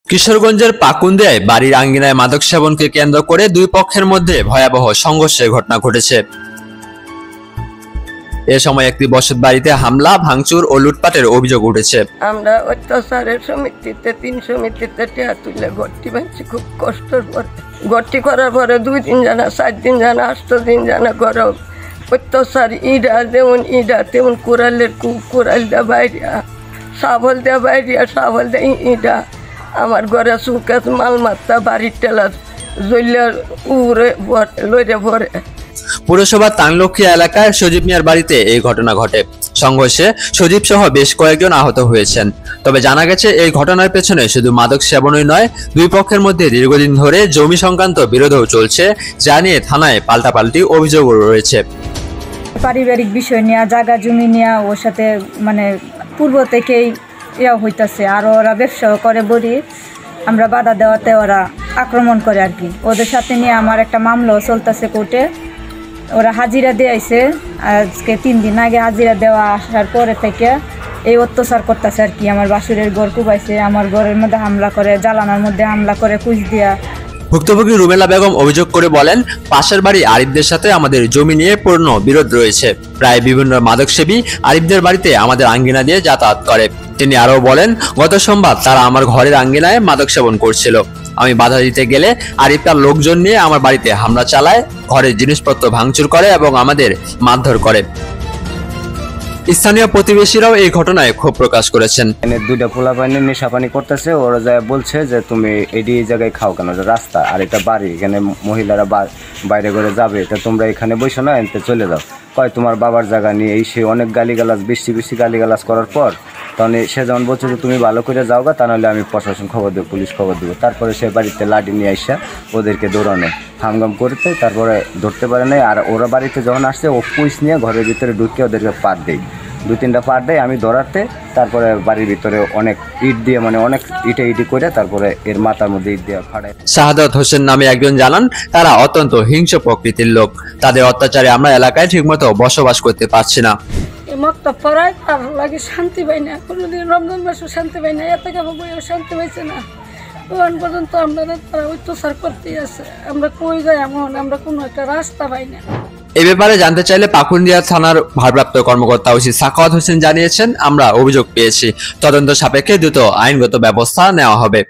কিশোরগঞ্জের পাকুন্দিয়ায় বাড়ির আঙ্গিনায় মাদক সেবনকে কেন্দ্র করে দুই পক্ষের মধ্যে ভয়াবহ সংঘর্ষের ঘটনা ঘটেছে। এ সময় একটি বসত বাড়িতে হামলা, ভাঙচুর ও লুটপাটের অভিযোগ উঠেছে। আমরা অত্যাচারের সমিতিতে 3 সমিতিতে টিয়া তুলে গড়টি বাঁধছি খুব কষ্টের পর। গড়টি করার পরে 2-3 জানা, 4 দিন জানা, 8 দিন জানা করো অত্যাচার। ইডা যেমন ইডা তেমন কুড়ালের কুড়াল দেওয়া বাইরিয়া, সাবল দেওয়া বাইরিয়া, সাবল দেয় ইডা। আমার ঘরে সুকেশ মাল মাত্তা বাড়ির টেলা জইলার উড়ে লইরে ভরে। পুরসভার তাংলক্ষী এলাকায় সজীব মিয়ার বাড়িতে এই ঘটনা ঘটে। সংঘর্ষে সজীব সহ বেশ কয়েকজন আহত হয়েছেন। তবে জানা গেছে এই ঘটনার পেছনে শুধু মাদক সেবনই নয়, দুই পক্ষের মধ্যে দীর্ঘদিন ধরে জমি সংক্রান্ত বিরোধও চলছে, যা নিয়ে থানায় পাল্টাপাল্টি অভিযোগও রয়েছে। পারিবারিক বিষয় নিয়ে, জায়গা জমি নিয়ে ওর সাথে মানে পূর্ব থেকেই ইয়া হইতাছে। আর ওরা ব্যবসাও করে বলি, আমরা বাধা দেওয়াতে ওরা আক্রমণ করে আর কি। ওদের সাথে নিয়ে আমার একটা মামলাও চলতেছে কোর্টে। ওরা হাজিরা দিয়ে আইছে, আজকে 3 দিন আগে হাজিরা দেওয়া আসার পরে থেকে এই অত্যাচার করতেছে আর কি। আমার বাসুরের ঘর কুবাইছে, আমার ঘরের মধ্যে হামলা করে, জ্বালানোর মধ্যে হামলা করে, কুচ দিয়া। ভুক্তভোগী রুমেলা বেগম অভিযোগ করে বলেন, পাশের বাড়ি আরিফদের সাথে আমাদের জমি নিয়ে পূর্ণ বিরোধ রয়েছে। প্রায় বিভিন্ন মাদকসেবী আরিফদের বাড়িতে আমাদের আঙ্গিনা দিয়ে যাতায়াত করে। তিনি আরও বলেন, গত সোমবার তারা আমার ঘরের আঙ্গিনায় মাদক সেবন করছিল। আমি বাধা দিতে গেলে আরিফ তার লোকজন নিয়ে আমার বাড়িতে হামলা চালায়, ঘরের জিনিসপত্র ভাঙচুর করে এবং আমাদের মারধর করে। স্থানীয় প্রতিবেশীরাও এই ঘটনায় ক্ষোভ প্রকাশ করেছেন। দুইটা পোলা পানি নেশা পানি করতেছে, ওরা যায় বলছে যে তুমি এই জায়গায় খাও কেন, রাস্তা আর এটা বাড়ি, এখানে মহিলারা বাইরে করে যাবে, তা তোমরা এখানে বসো না, এনতে চলে যাও। কয় তোমার বাবার জায়গা নিয়ে এই সে অনেক গালিগালাজ, বেশি গালিগালাজ করার পর তখন সে যেমন বলছে যে তুমি ভালো করে যাও গা, তা নাহলে আমি প্রশাসন খবর দেবো, পুলিশ খবর দেবো। তারপরে সে বাড়িতে লাঠি নিয়ে আসা ওদেরকে দৌড়ানো, হামগাম করতে, তারপরে ধরতে পারে নাই। আর ওরা বাড়িতে যখন আসছে ও পুলিশ নিয়ে ঘরের ভিতরে ঢুকে ওদেরকে পার দেয়, 2-3টা পার দেয় আমি ধরাতে। তারপরে বাড়ির ভিতরে অনেক ইট দিয়ে, মানে অনেক ইটি করে তারপরে এর মাথার মধ্যে ইট দিয়ে ফাটায়। শাহাদাত হোসেন নামে একজন জানান, তারা অত্যন্ত হিংস্র প্রকৃতির লোক। তাদের অত্যাচারে আমরা এলাকায় ঠিকমতো বসবাস করতে পারছি না। মক্তব পড়ায় তার লাগে শান্তি পাই না, কোনোদিন রমজান মাসও শান্তি পাই না, এত কেমন বইও শান্তি পাইছে না। তখন পর্যন্ত আমরা তারা অত্যাচার করতেই আছে। আমরা কই যাই এমন, আমরা কোনো একটা রাস্তা পাই না। এ ব্যাপারে জানতে চাইলে পাকুন্দিয়া থানার ভারপ্রাপ্ত কর্মকর্তা ওসি সাখাওয়াত হোসেন জানিয়েছেন, আমরা অভিযোগ পেয়েছি, তদন্ত সাপেক্ষে দ্রুত আইনগত ব্যবস্থা নেওয়া হবে।